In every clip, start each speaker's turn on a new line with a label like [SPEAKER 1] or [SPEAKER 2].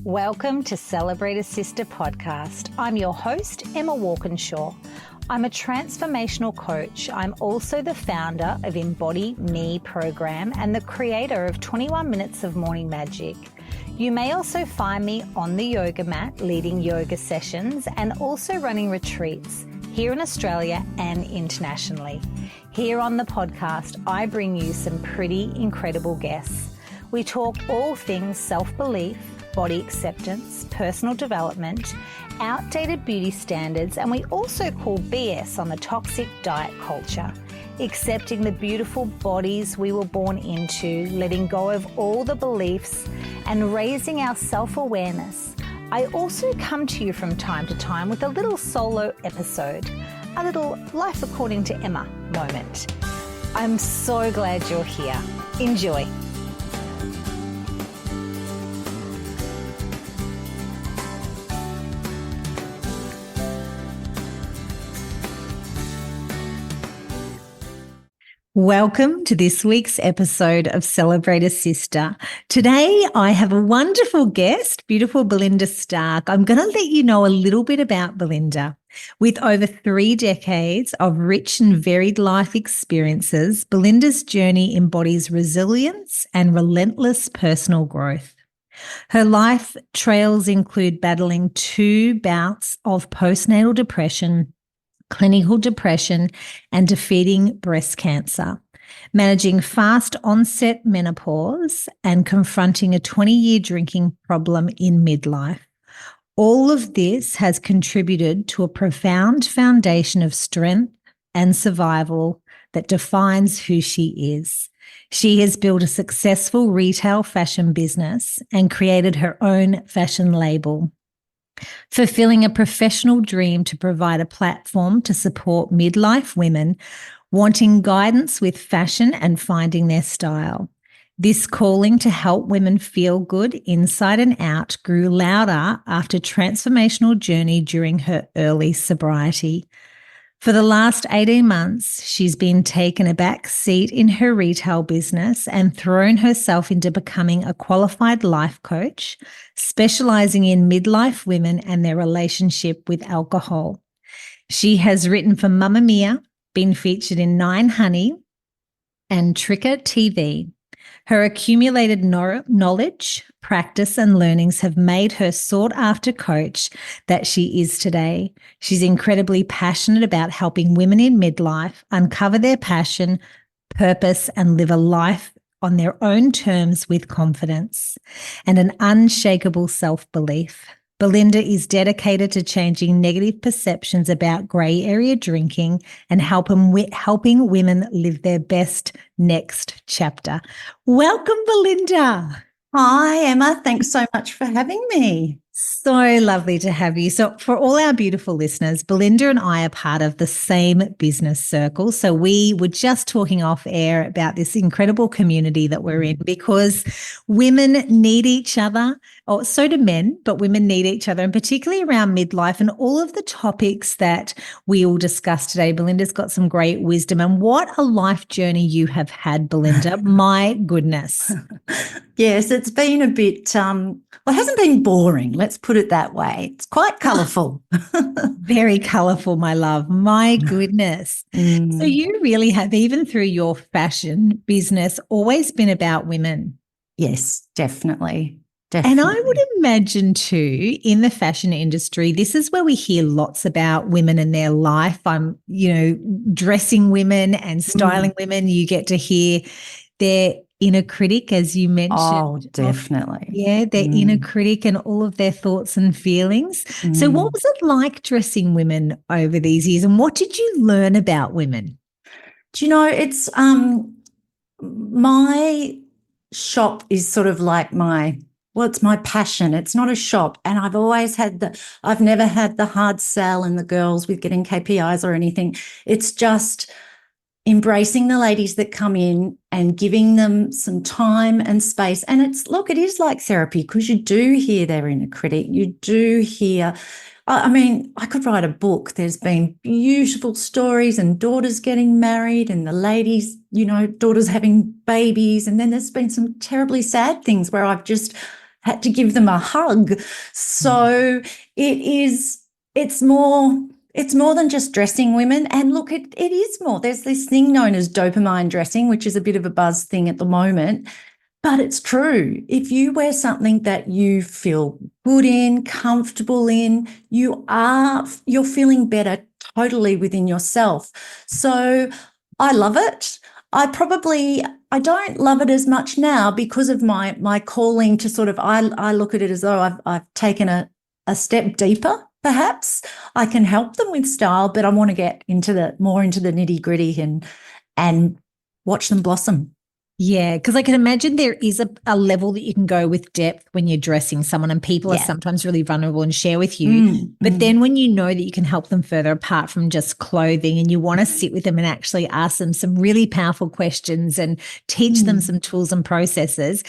[SPEAKER 1] Welcome to Celebrate a Sister podcast. I'm your host, Emma Walkinshaw. I'm a transformational coach. I'm also the founder of Embody Me program and the creator of 21 Minutes of Morning Magic. You may also find me on the yoga mat leading yoga sessions and also running retreats here in Australia and internationally. Here on the podcast, I bring you some pretty incredible guests. We talk all things self-belief, body acceptance, personal development, outdated beauty standards, and we also call BS on the toxic diet culture, accepting the beautiful bodies we were born into, letting go of all the beliefs, and raising our self-awareness. I also come to you from time to time with a little solo episode, a little Life According to Emma moment. I'm so glad you're here. Enjoy. Welcome to this week's episode of Celebrate a Sister. Today, I have a wonderful guest, beautiful Belinda Stark. I'm going to let you know a little bit about Belinda. With over 3 decades of rich and varied life experiences, Belinda's journey embodies resilience and relentless personal growth. Her life trails include battling 2 bouts of postnatal depression, clinical depression, and defeating breast cancer, managing fast onset menopause, and confronting a 20-year drinking problem in midlife. All of this has contributed to a profound foundation of strength and survival that defines who she is. She has built a successful retail fashion business and created her own fashion label, fulfilling a professional dream to provide a platform to support midlife women wanting guidance with fashion and finding their style. This calling to help women feel good inside and out grew louder after a transformational journey during her early sobriety. For the last 18 months, she's been taken a back seat in her retail business and thrown herself into becoming a qualified life coach, specializing in midlife women and their relationship with alcohol. She has written for Mamma Mia, been featured in 9 Honey and Tricker TV. Her accumulated knowledge, practice, and learnings have made her sought-after coach that she is today. She's incredibly passionate about helping women in midlife uncover their passion, purpose, and live a life on their own terms with confidence and an unshakable self-belief. Belinda is dedicated to changing negative perceptions about grey area drinking and helping women live their best next chapter. Welcome, Belinda.
[SPEAKER 2] Hi, Emma. Thanks so much for having me.
[SPEAKER 1] So lovely to have you. So for all our beautiful listeners, Belinda and I are part of the same business circle. So we were just talking off air about this incredible community that we're in because women need each other. Oh, so do men, but women need each other, and particularly around midlife and all of the topics that we will discuss today. Belinda's got some great wisdom, and what a life journey you have had, Belinda. My goodness.
[SPEAKER 2] Yes, it's been a bit, it hasn't been boring. Let's put it that way. It's quite colourful.
[SPEAKER 1] Very colourful, my love. My goodness. So you really have, even through your fashion business, always been about women.
[SPEAKER 2] Yes, definitely.
[SPEAKER 1] And I would imagine too, in the fashion industry, this is where we hear lots about women and their life. Dressing women and styling women. You get to hear their inner critic, as you mentioned.
[SPEAKER 2] Oh, definitely.
[SPEAKER 1] Yeah, their inner critic and all of their thoughts and feelings. So what was it like dressing women over these years, and what did you learn about women?
[SPEAKER 2] Do you know, it's my shop is sort of like it's my passion. It's not a shop. And I've never had the hard sell and the girls with getting KPIs or anything. It's just embracing the ladies that come in and giving them some time and space. And it is like therapy, because you do hear their inner critic. You do hear, I could write a book. There's been beautiful stories and daughters getting married and the ladies, daughters having babies. And then there's been some terribly sad things where I've just had to give them a hug. So it's more than just dressing women. And look, it is more. There's this thing known as dopamine dressing, which is a bit of a buzz thing at the moment. But it's true. If you wear something that you feel good in, comfortable in, you're feeling better totally within yourself. So I love it. I don't love it as much now because of my calling to sort of I look at it as though I've taken a step deeper. Perhaps I can help them with style, but I want to get more into the nitty-gritty and watch them blossom.
[SPEAKER 1] Yeah, because I can imagine there is a level that you can go with depth when you're dressing someone, and people are sometimes really vulnerable and share with you. But then when you know that you can help them further apart from just clothing, and you want to sit with them and actually ask them some really powerful questions and teach them some tools and processes,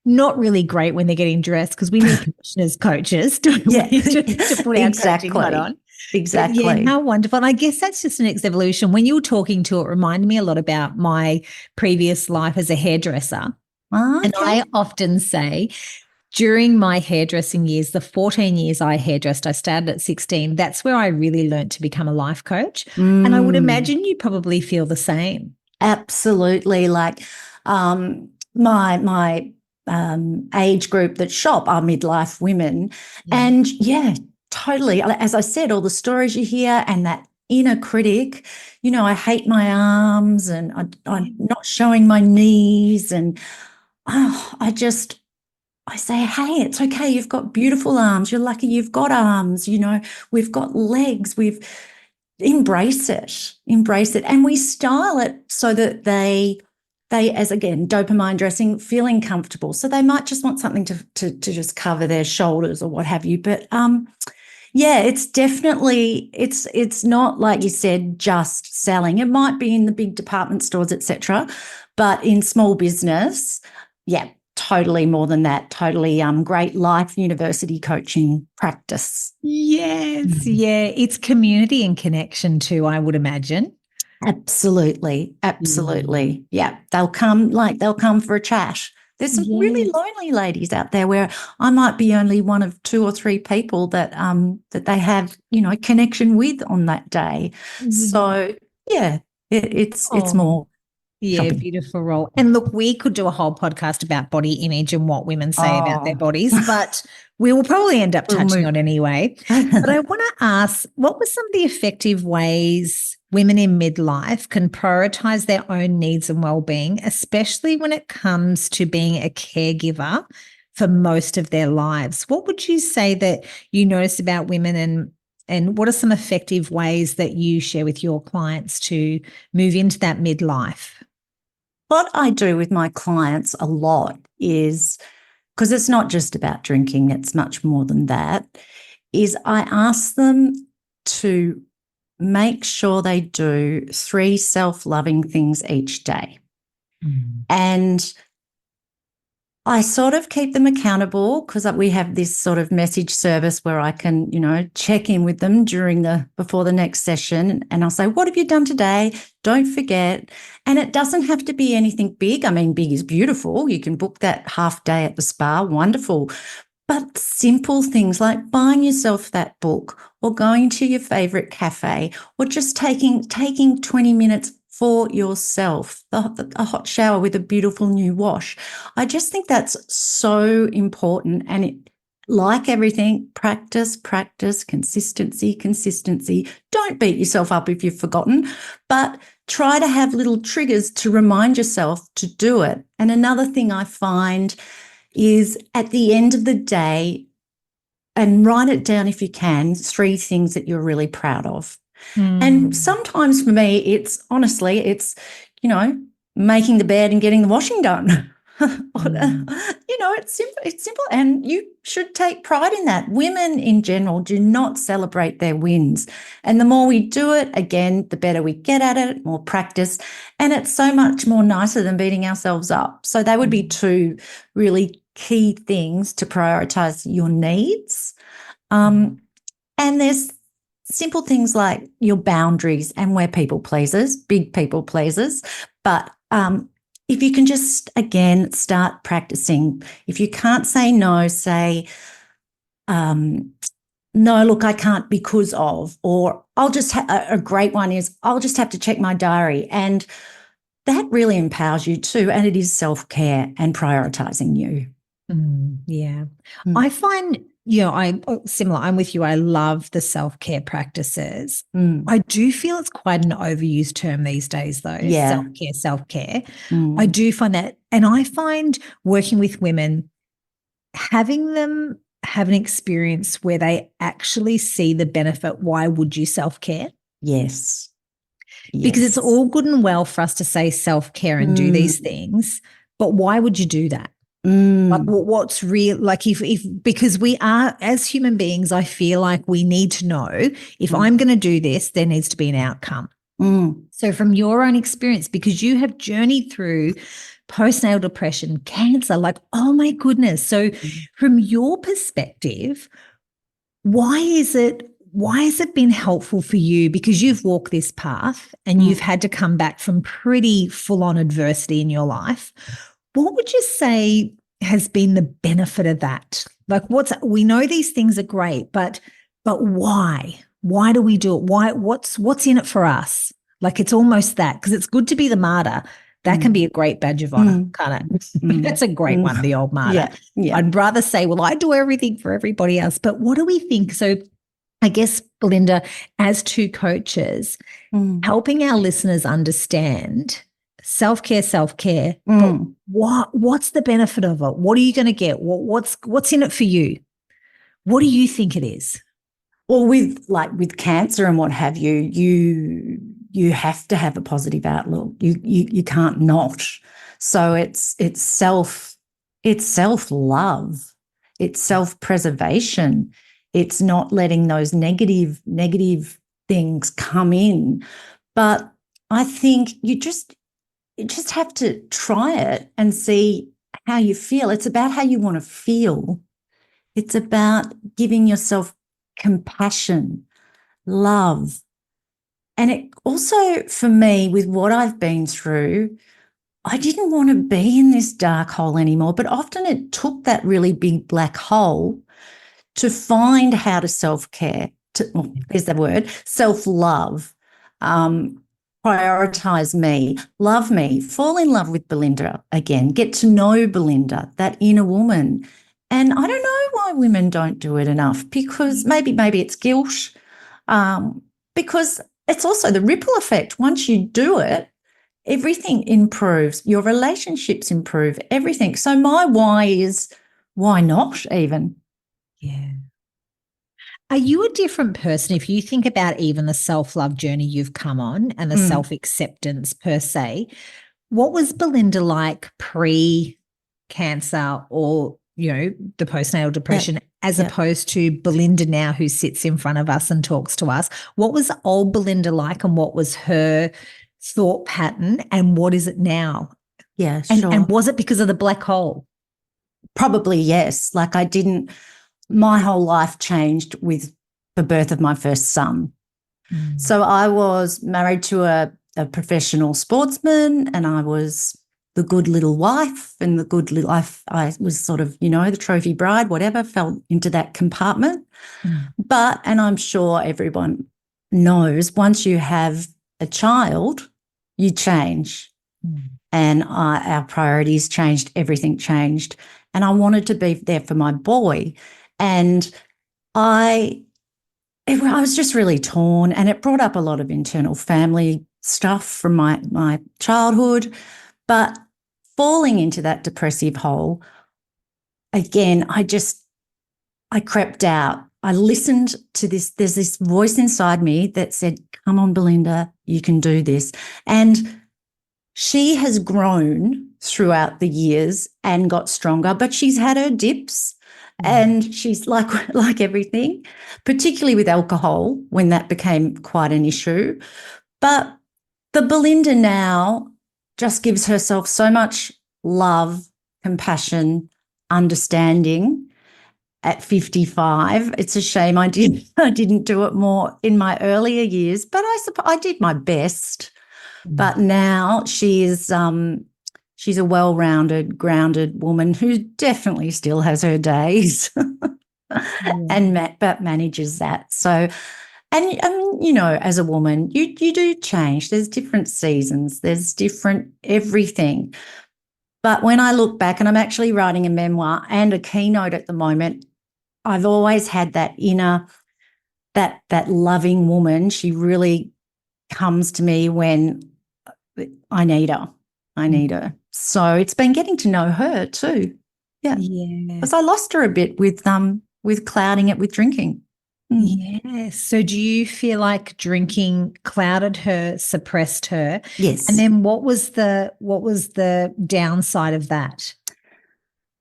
[SPEAKER 1] not really great when they're getting dressed, because we need commissioners, coaches, don't we, to put our coaching hat on.
[SPEAKER 2] Exactly.
[SPEAKER 1] But yeah, how wonderful. And I guess that's just the next evolution. When you were talking to it, reminded me a lot about my previous life as a hairdresser. And I often say, during my hairdressing years, the 14 years I hairdressed, I started at 16, that's where I really learned to become a life coach. And I would imagine you probably feel the same.
[SPEAKER 2] Absolutely. Like my age group that shop are midlife women. And yeah, totally. As I said, all the stories you hear and that inner critic, I hate my arms and I'm not showing my knees. And I say, hey, it's okay. You've got beautiful arms. You're lucky you've got arms. We've got legs. Embrace it. And we style it so that they as again, dopamine dressing, feeling comfortable. So they might just want something to just cover their shoulders or what have you. But yeah, it's definitely, it's not like you said, just selling. It might be in the big department stores, etc. But in small business, yeah, totally more than that. Totally great life university coaching practice.
[SPEAKER 1] Yes, yeah. It's community and connection too, I would imagine.
[SPEAKER 2] Absolutely. Yeah. They'll come for a chat. There's some really lonely ladies out there where I might be only one of 2 or 3 people that they have, connection with on that day. So yeah, it's more.
[SPEAKER 1] Yeah, beautiful role. And look, we could do a whole podcast about body image and what women say about their bodies, but we will probably end up touching on anyway. But I want to ask, what were some of the effective ways women in midlife can prioritize their own needs and well-being, especially when it comes to being a caregiver for most of their lives? What would you say that you notice about women, and what are some effective ways that you share with your clients to move into that midlife?
[SPEAKER 2] What I do with my clients a lot is, because it's not just about drinking, it's much more than that, is I ask them to make sure they do 3 self-loving things each day. And I sort of keep them accountable because we have this sort of message service where I can, check in with them before the next session. And I'll say, what have you done today? Don't forget. And it doesn't have to be anything big. I mean, big is beautiful. You can book that half day at the spa. Wonderful. But simple things like buying yourself that book or going to your favorite cafe or just taking 20 minutes for yourself, a hot shower with a beautiful new wash. I just think that's so important. And like everything, practice, consistency. Don't beat yourself up if you've forgotten, but try to have little triggers to remind yourself to do it. And another thing I find is at the end of the day, and write it down if you can, 3 things that you're really proud of. And sometimes for me, it's making the bed and getting the washing done. It's simple. And you should take pride in that. Women in general do not celebrate their wins. And the more we do it, again, the better we get at it, more practice. And it's so much more nicer than beating ourselves up. So they would be 2 really key things to prioritize your needs. And there's simple things like your boundaries, and we're people pleasers, big people pleasers, but if you can just, again, start practicing. If you can't say no, say, no, look, I can't because of, or I'll just, a great one is, I'll just have to check my diary. And that really empowers you too. And it is self-care and prioritizing you.
[SPEAKER 1] Yeah. I find, similar. I'm with you. I love the self-care practices. I do feel it's quite an overused term these days, though.
[SPEAKER 2] Yeah.
[SPEAKER 1] Self-care. I do find that. And I find working with women, having them have an experience where they actually see the benefit. Why would you self-care?
[SPEAKER 2] Yes.
[SPEAKER 1] Because it's all good and well for us to say self-care and do these things, but why would you do that? Like what's real, like if because we are, as human beings, I feel like we need to know if I'm going to do this, there needs to be an outcome. So from your own experience, because you have journeyed through postnatal depression, cancer, like, oh my goodness. So from your perspective, why has it been helpful for you? Because you've walked this path and you've had to come back from pretty full-on adversity in your life. What would you say has been the benefit of that? Like, we know these things are great, but why? Why do we do it? Why? What's in it for us? Like, it's almost that, because it's good to be the martyr. That can be a great badge of honor, can't it? That's a great one, the old martyr.
[SPEAKER 2] Yeah.
[SPEAKER 1] I'd rather say, well, I do everything for everybody else. But what do we think? So I guess, Belinda, as two coaches, helping our listeners understand self-care, but what's the benefit of it? What are you going to get? What's in it for you? What do you think it is?
[SPEAKER 2] Well, with cancer and what have you, you have to have a positive outlook. You can't not. So it's self-love, it's self-preservation. It's not letting those negative things come in. But I think you just have to try it and see how you feel. It's about how you want to feel. It's about giving yourself compassion, love. And it also, for me, with what I've been through, I didn't want to be in this dark hole anymore. But often it took that really big black hole to find how to self-care, there's the word, self-love, prioritize me, love me, fall in love with Belinda again, get to know Belinda, that inner woman. And I don't know why women don't do it enough, because maybe it's guilt, because it's also the ripple effect. Once you do it, everything improves, your relationships improve, everything. So my why is, why not even?
[SPEAKER 1] Yeah. Are you a different person if you think about even the self-love journey you've come on and the self-acceptance per se? What was Belinda like pre-cancer or, the postnatal depression, as opposed to Belinda now, who sits in front of us and talks to us? What was old Belinda like, and what was her thought pattern, and what is it now?
[SPEAKER 2] Yeah, sure.
[SPEAKER 1] And was it because of the black hole?
[SPEAKER 2] Probably, yes. Like, my whole life changed with the birth of my first son. So I was married to a professional sportsman, and I was the good little wife and the good little, I was sort of, the trophy bride, whatever, fell into that compartment. But, and I'm sure everyone knows, once you have a child, you change. And our priorities changed, everything changed. And I wanted to be there for my boy. And I was just really torn, and it brought up a lot of internal family stuff from my childhood. But falling into that depressive hole, again, I crept out. I listened to this. There's this voice inside me that said, come on, Belinda, you can do this. And she has grown throughout the years and got stronger, but she's had her dips. And she's like everything, particularly with alcohol, when that became quite an issue. But the Belinda now just gives herself so much love, compassion, understanding at 55. It's a shame I didn't do it more in my earlier years, but I suppose I did my best. But now she's she's a well-rounded, grounded woman who definitely still has her days but manages that. So, you know, as a woman, you do change. There's different seasons. There's different everything. But when I look back, and I'm actually writing a memoir and a keynote at the moment, I've always had that inner, that loving woman. She really comes to me when I need her. I need her. So it's been getting to know her too. Yeah. Because I lost her a bit with clouding it with drinking.
[SPEAKER 1] Yes. So do you feel like drinking clouded her, suppressed her?
[SPEAKER 2] Yes.
[SPEAKER 1] And then what was the downside of that?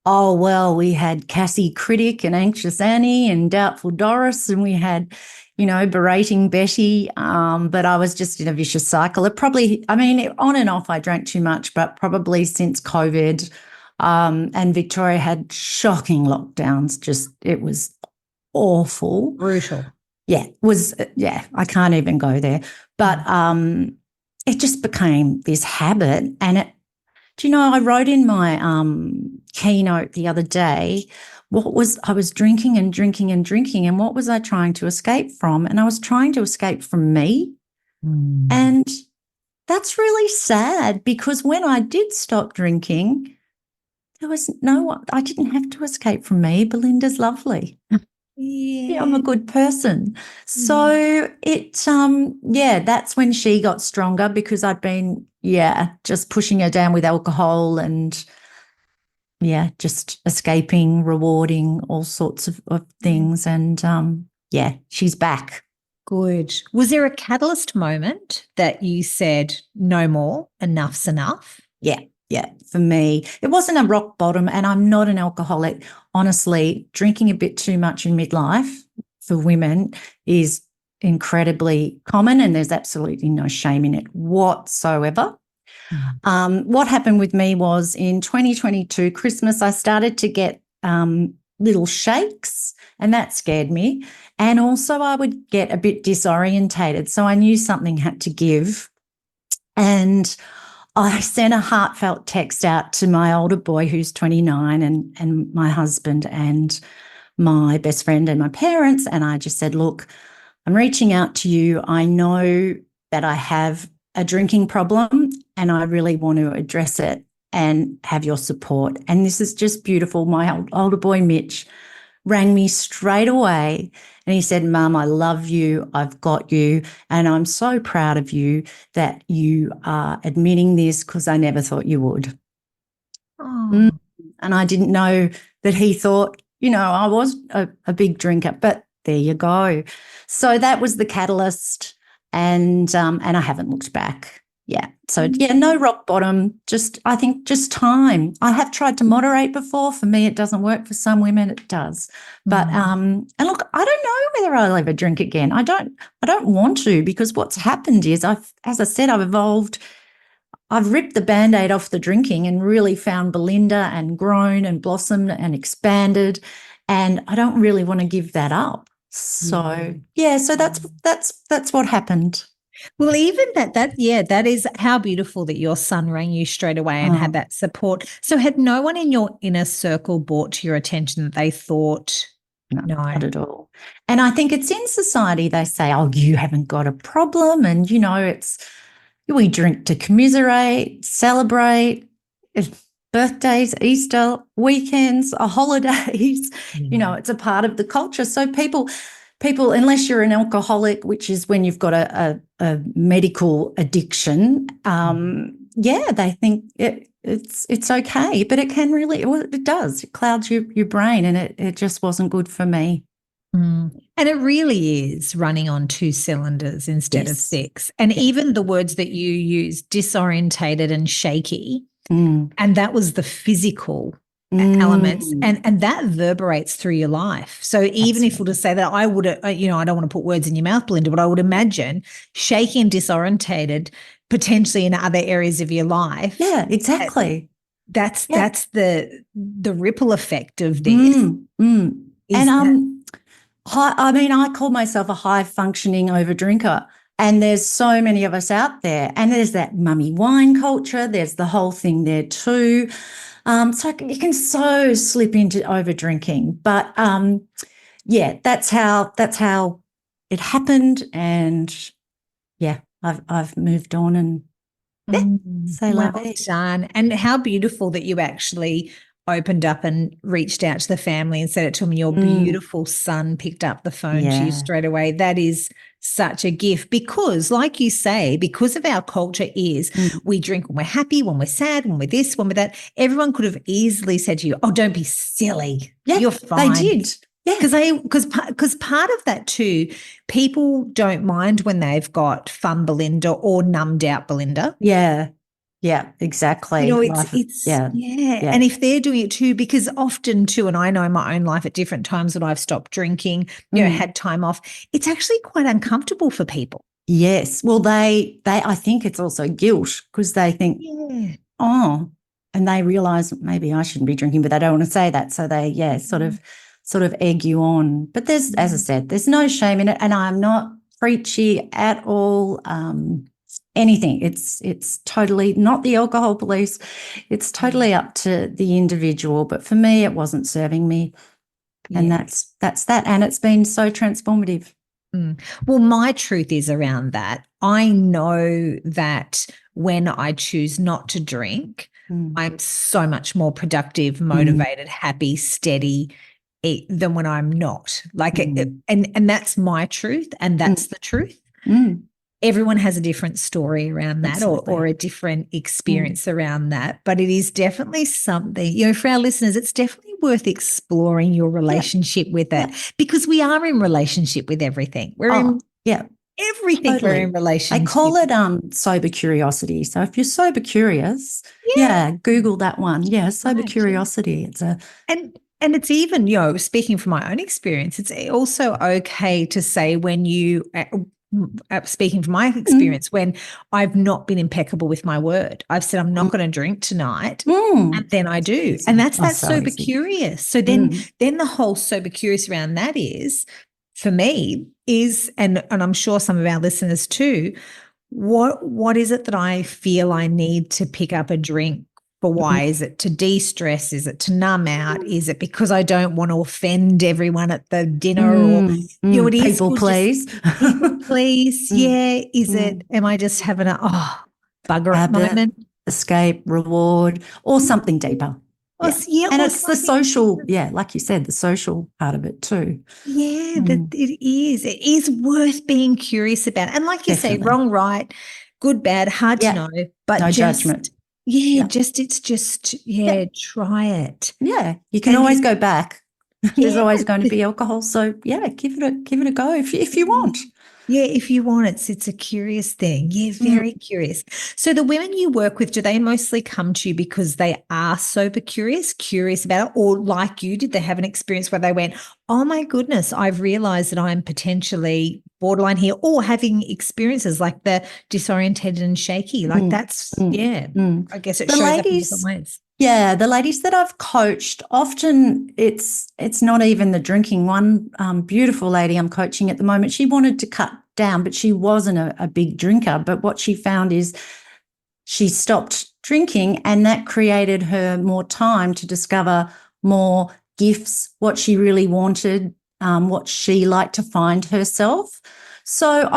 [SPEAKER 2] Oh, well, we had Cassie Critic and Anxious Annie and Doubtful Doris, and we had, you know, Berating Betty. But I was just in a vicious cycle. It probably, I mean, on and off, I drank too much, but probably since COVID, and Victoria had shocking lockdowns. Just, it was awful.
[SPEAKER 1] Brutal.
[SPEAKER 2] Yeah, I can't even go there. But it just became this habit. And do you know, I wrote in my keynote the other day, I was drinking and drinking and drinking, and what was I trying to escape from? And I was trying to escape from me. And that's really sad, because when I did stop drinking, there was I didn't have to escape from me. Belinda's lovely. Yeah, I'm a good person. So that's when she got stronger, because I'd been, just pushing her down with alcohol and, just escaping, rewarding, all sorts of things. And, she's back.
[SPEAKER 1] Good. Was there a catalyst moment that you said, no more, enough's enough?
[SPEAKER 2] Yeah, for me, it wasn't a rock bottom, and I'm not an alcoholic. Honestly, drinking a bit too much in midlife for women is incredibly common, and there's absolutely no shame in it whatsoever. What happened with me was in 2022, Christmas, I started to get little shakes, and that scared me. And also I would get a bit disorientated. So I knew something had to give. And I sent a heartfelt text out to my older boy, who's 29, and my husband and my best friend and my parents. And I just said, look, I'm reaching out to you. I know that I have a drinking problem, and I really want to address it and have your support. And this is just beautiful. My older boy, Mitch, rang me straight away, and he said, Mum, I love you. I've got you. And I'm so proud of you that you are admitting this, because I never thought you would. And I didn't know that he thought, you know, I was a big drinker, but there you go. So that was the catalyst, and I haven't looked back. Yeah. So, no rock bottom, I think just time. I have tried to moderate before. For me, it doesn't work. For some women, it does. But, and look, I don't know whether I'll ever drink again. I don't want to, because what's happened is as I said, I've evolved. I've ripped the Band-Aid off the drinking and really found Belinda, and grown and blossomed and expanded. And I don't really want to give that up. So, so that's what happened.
[SPEAKER 1] Well, even that is how beautiful that your son rang you straight away and had that support. So had no one in your inner circle brought to your attention that they thought, no,
[SPEAKER 2] not at all. And I think it's in society, they say, oh, you haven't got a problem. And, you know, we drink to commiserate, celebrate, birthdays, Easter, weekends, holidays, you know, it's a part of the culture. So people, unless you're an alcoholic, which is when you've got a medical addiction, they think it's okay, but it can really, it does. It clouds your brain, and it just wasn't good for me.
[SPEAKER 1] And it really is running on 2 cylinders instead of 6. And even the words that you use, disorientated and shaky, and that was the physical elements, and that reverberates through your life. So even if we'll just say that, I would, I don't want to put words in your mouth, Belinda, but I would imagine shaky and disorientated potentially in other areas of your life.
[SPEAKER 2] Yeah, exactly.
[SPEAKER 1] That's the ripple effect of this.
[SPEAKER 2] And I call myself a high functioning overdrinker. And there's so many of us out there. And there's that mummy wine culture. There's the whole thing there too. So you can so slip into over drinking. But yeah, that's how it happened. And yeah, I've moved on and say la
[SPEAKER 1] Well
[SPEAKER 2] vie.
[SPEAKER 1] done. And how beautiful that you actually opened up and reached out to the family and said it to them. Your beautiful son picked up the phone to you
[SPEAKER 2] Yeah.
[SPEAKER 1] straight away. That is such a gift because, like you say, because of our culture is we drink when we're happy, when we're sad, when we're this, when we're that. Everyone could have easily said to you, "Oh, don't be silly.
[SPEAKER 2] Yeah,
[SPEAKER 1] You're
[SPEAKER 2] they
[SPEAKER 1] fine."
[SPEAKER 2] did. Yeah.
[SPEAKER 1] Because part of that too, people don't mind when they've got fun Belinda or numbed out Belinda.
[SPEAKER 2] Yeah. Yeah, exactly.
[SPEAKER 1] You know,
[SPEAKER 2] Life. Yeah.
[SPEAKER 1] yeah.
[SPEAKER 2] Yeah.
[SPEAKER 1] And if they're doing it too, because often too, and I know my own life at different times when I've stopped drinking, had time off, it's actually quite uncomfortable for people.
[SPEAKER 2] Yes. Well, they I think it's also guilt because they think,
[SPEAKER 1] Yeah.
[SPEAKER 2] oh, and they realize maybe I shouldn't be drinking, but they don't want to say that. So they, sort of egg you on. But there's, as I said, there's no shame in it. And I'm not preachy at all. Anything. It's totally not the alcohol police. It's totally up to the individual. But for me, it wasn't serving me. And that's that. And it's been so transformative.
[SPEAKER 1] Well, my truth is around that. I know that when I choose not to drink, I'm so much more productive, motivated, happy, steady than when I'm not. Like, and that's my truth, and that's the truth. Everyone has a different story around that or a different experience around that. But it is definitely something, for our listeners, it's definitely worth exploring your relationship with it because we are in relationship with everything. We're in everything. Totally. We're in relationship.
[SPEAKER 2] They call it sober curiosity. So if you're sober curious, Google that one. Yeah, sober curiosity. It's
[SPEAKER 1] and it's even, speaking from my own experience, it's also okay to say when you speaking from my experience, when I've not been impeccable with my word, I've said I'm not going to drink tonight, and then I do, and that's sober curious. So then the whole sober curious around that is, for me, is and I'm sure some of our listeners too. What is it that I feel I need to pick up a drink? For why? Is it to de-stress? Is it to numb out? Is it because I don't want to offend everyone at the dinner or it is
[SPEAKER 2] people please?
[SPEAKER 1] People please. Yeah. Is it, am I just having a bugger moment?
[SPEAKER 2] Escape, reward, or something deeper. And it's the social, like you said, the social part of it too.
[SPEAKER 1] Yeah, that it is. It is worth being curious about. And like you say, wrong, right, good, bad, hard to know, but
[SPEAKER 2] no judgment.
[SPEAKER 1] Yeah, try it.
[SPEAKER 2] Yeah, you can always go back. There's always going to be alcohol. So give it a go if you want.
[SPEAKER 1] Yeah, if you want, it's a curious thing. Yeah, very curious. So the women you work with, do they mostly come to you because they are sober curious about it? Or like you, did they have an experience where they went, oh my goodness, I've realized that I'm potentially borderline here, or having experiences like the disorientated and shaky? Like that's, I guess it shows up in different ways.
[SPEAKER 2] Yeah, the ladies that I've coached, often it's not even the drinking. One beautiful lady I'm coaching at the moment, she wanted to cut down, but she wasn't a big drinker. But what she found is she stopped drinking, and that created her more time to discover more gifts, what she really wanted, what she liked to find herself. So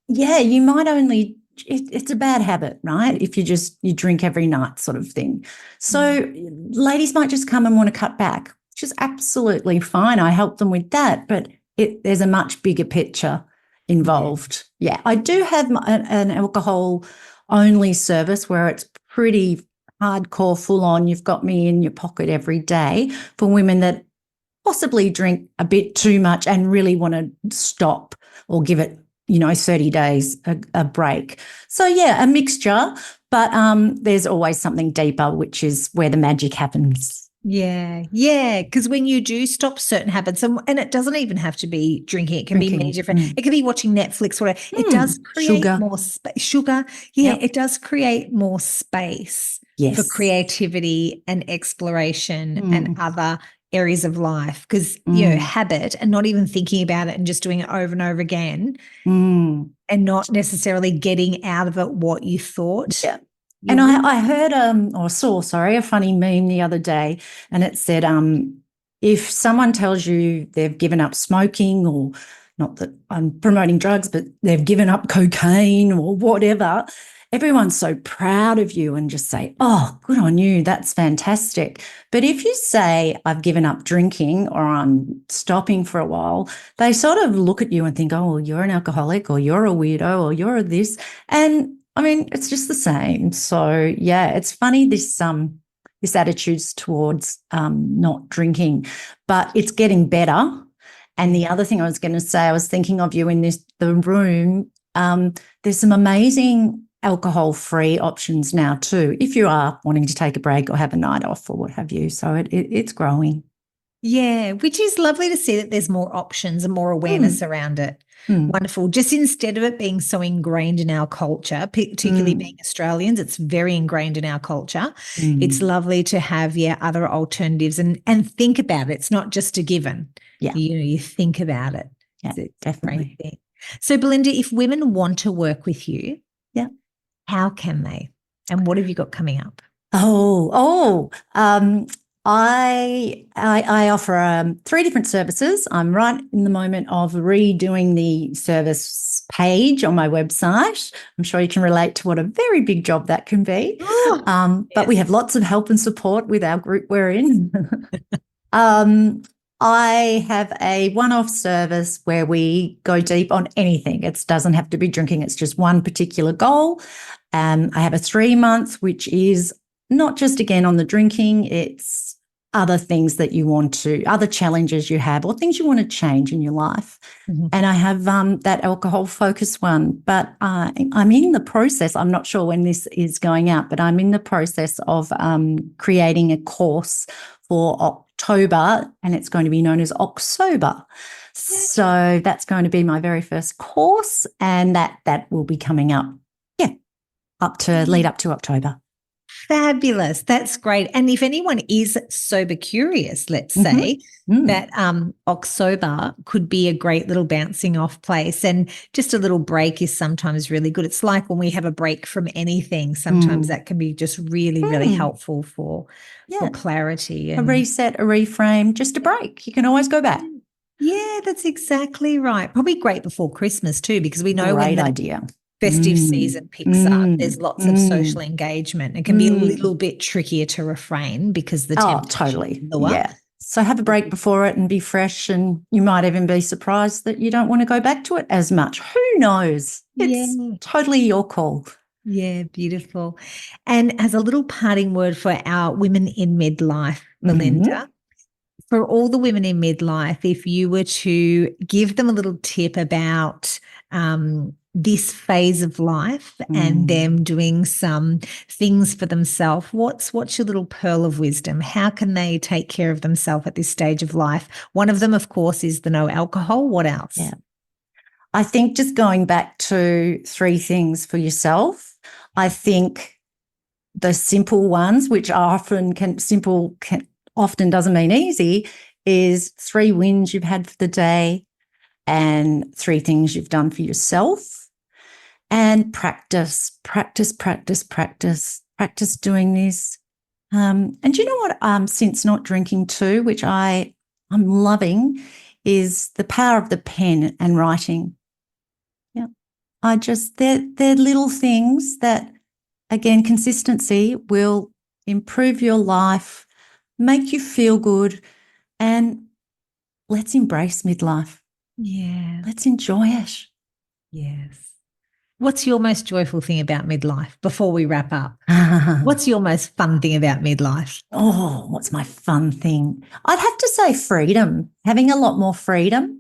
[SPEAKER 2] you might only it's a bad habit, right? If you drink every night sort of thing. So ladies might just come and want to cut back, which is absolutely fine. I help them with that, but there's a much bigger picture involved. Yeah, I do have an alcohol-only service where it's pretty hardcore, full-on. You've got me in your pocket every day for women that possibly drink a bit too much and really want to stop or give it 30 days, a break. So, a mixture, but there's always something deeper, which is where the magic happens.
[SPEAKER 1] Yeah, because when you do stop certain habits, and it doesn't even have to be drinking, it can be many different, it can be watching Netflix, whatever. It does create more sugar. Yeah, it does create more space for creativity and exploration and other areas of life because, habit and not even thinking about it and just doing it over and over again and not necessarily getting out of it what you thought.
[SPEAKER 2] Yeah. And I heard or saw, sorry, a funny meme the other day, and it said, if someone tells you they've given up smoking, or not that I'm promoting drugs, but they've given up cocaine or whatever, everyone's so proud of you and just say, oh, good on you, that's fantastic. But if you say, I've given up drinking or I'm stopping for a while, they sort of look at you and think, oh, well, you're an alcoholic or you're a weirdo or you're this. And I mean, it's just the same. So, yeah, it's funny, this attitudes towards not drinking, but it's getting better. And the other thing I was going to say, I was thinking of you in the room. There's some amazing alcohol-free options now too, if you are wanting to take a break or have a night off or what have you. So it's growing.
[SPEAKER 1] Yeah, which is lovely to see that there's more options and more awareness around it. Wonderful. Just instead of it being so ingrained in our culture, particularly being Australians, it's very ingrained in our culture. It's lovely to have, other alternatives and think about it. It's not just a given.
[SPEAKER 2] Yeah.
[SPEAKER 1] You think about it.
[SPEAKER 2] Yeah,
[SPEAKER 1] it's
[SPEAKER 2] definitely.
[SPEAKER 1] A great thing. So, Belinda, if women want to work with you, how can they? And what have you got coming up?
[SPEAKER 2] I offer 3 different services. I'm right in the moment of redoing the service page on my website. I'm sure you can relate to what a very big job that can be. But we have lots of help and support with our group we're in. I have a one-off service where we go deep on anything. It doesn't have to be drinking. It's just one particular goal. I have a 3-month, which is not just, again, on the drinking. It's other things that you want to, other challenges you have or things you want to change in your life. And I have that alcohol-focused one. But I'm in the process. I'm not sure when this is going out, but I'm in the process of creating a course for October, and it's going to be known as October. So that's going to be my very first course, and that will be coming up, lead up to October.
[SPEAKER 1] Fabulous. That's great. And if anyone is sober curious, let's say, that October could be a great little bouncing off place, and just a little break is sometimes really good. It's like when we have a break from anything, sometimes that can be just really, really helpful for clarity.
[SPEAKER 2] And a reset, a reframe, just a break. You can always go back.
[SPEAKER 1] Yeah, that's exactly right. Probably great before Christmas too, because we know
[SPEAKER 2] when the
[SPEAKER 1] festive season picks up, there's lots of social engagement. It can be a little bit trickier to refrain because the temptation is lower.
[SPEAKER 2] Yeah. So have a break before it and be fresh, and you might even be surprised that you don't want to go back to it as much. Who knows? It's totally your call.
[SPEAKER 1] Yeah, beautiful. And as a little parting word for our women in midlife, Belinda, for all the women in midlife, if you were to give them a little tip about this phase of life and them doing some things for themselves, what's your little pearl of wisdom? How can they take care of themselves at this stage of life? One of them, of course, is the no alcohol. What else?
[SPEAKER 2] Yeah. I think just going back to 3 things for yourself. I think the simple ones, which often doesn't mean easy, is 3 wins you've had for the day and 3 things you've done for yourself. And practice doing this. And you know what? Since not drinking too, which I'm loving, is the power of the pen and writing. Yeah, they're little things that, again, consistency will improve your life, make you feel good, and let's embrace midlife.
[SPEAKER 1] Yeah,
[SPEAKER 2] let's enjoy it.
[SPEAKER 1] Yes. What's your most joyful thing about midlife before we wrap up? What's your most fun thing about midlife?
[SPEAKER 2] Oh, what's my fun thing? I'd have to say freedom, having a lot more freedom.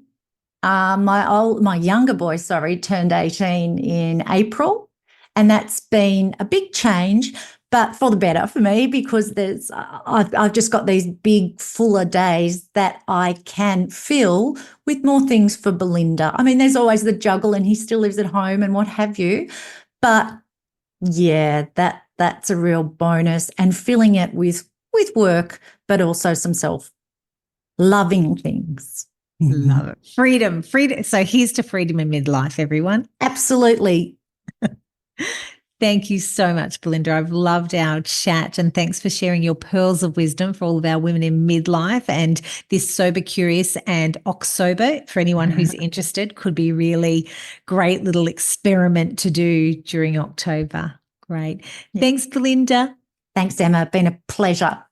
[SPEAKER 2] My younger boy, turned 18 in April, and that's been a big change, but for the better for me, because I've just got these big, fuller days that I can fill with more things for Belinda. I mean, there's always the juggle, and he still lives at home and what have you, but yeah, that's a real bonus, and filling it with work, but also some self. loving things.
[SPEAKER 1] Love it. Freedom. So here's to freedom in midlife, everyone.
[SPEAKER 2] Absolutely.
[SPEAKER 1] Thank you so much, Belinda. I've loved our chat, and thanks for sharing your pearls of wisdom for all of our women in midlife. And this Sober Curious and October, for anyone who's interested, could be really great little experiment to do during October. Great.
[SPEAKER 2] Yeah.
[SPEAKER 1] Thanks, Belinda.
[SPEAKER 2] Thanks, Emma. Been a pleasure.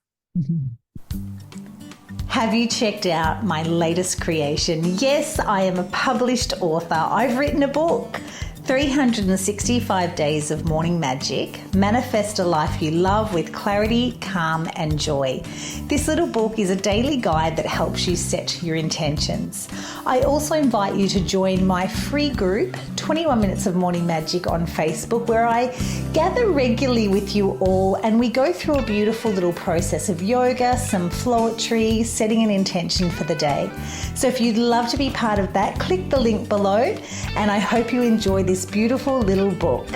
[SPEAKER 1] Have you checked out my latest creation? Yes, I am a published author. I've written a book. 365 Days of Morning Magic. Manifest a life you love with clarity, calm, and joy. This little book is a daily guide that helps you set your intentions. I also invite you to join my free group, 21 Minutes of Morning Magic, on Facebook, where I gather regularly with you all and we go through a beautiful little process of yoga, some flowetry, setting an intention for the day. So if you'd love to be part of that, click the link below, and I hope you enjoy this beautiful little book.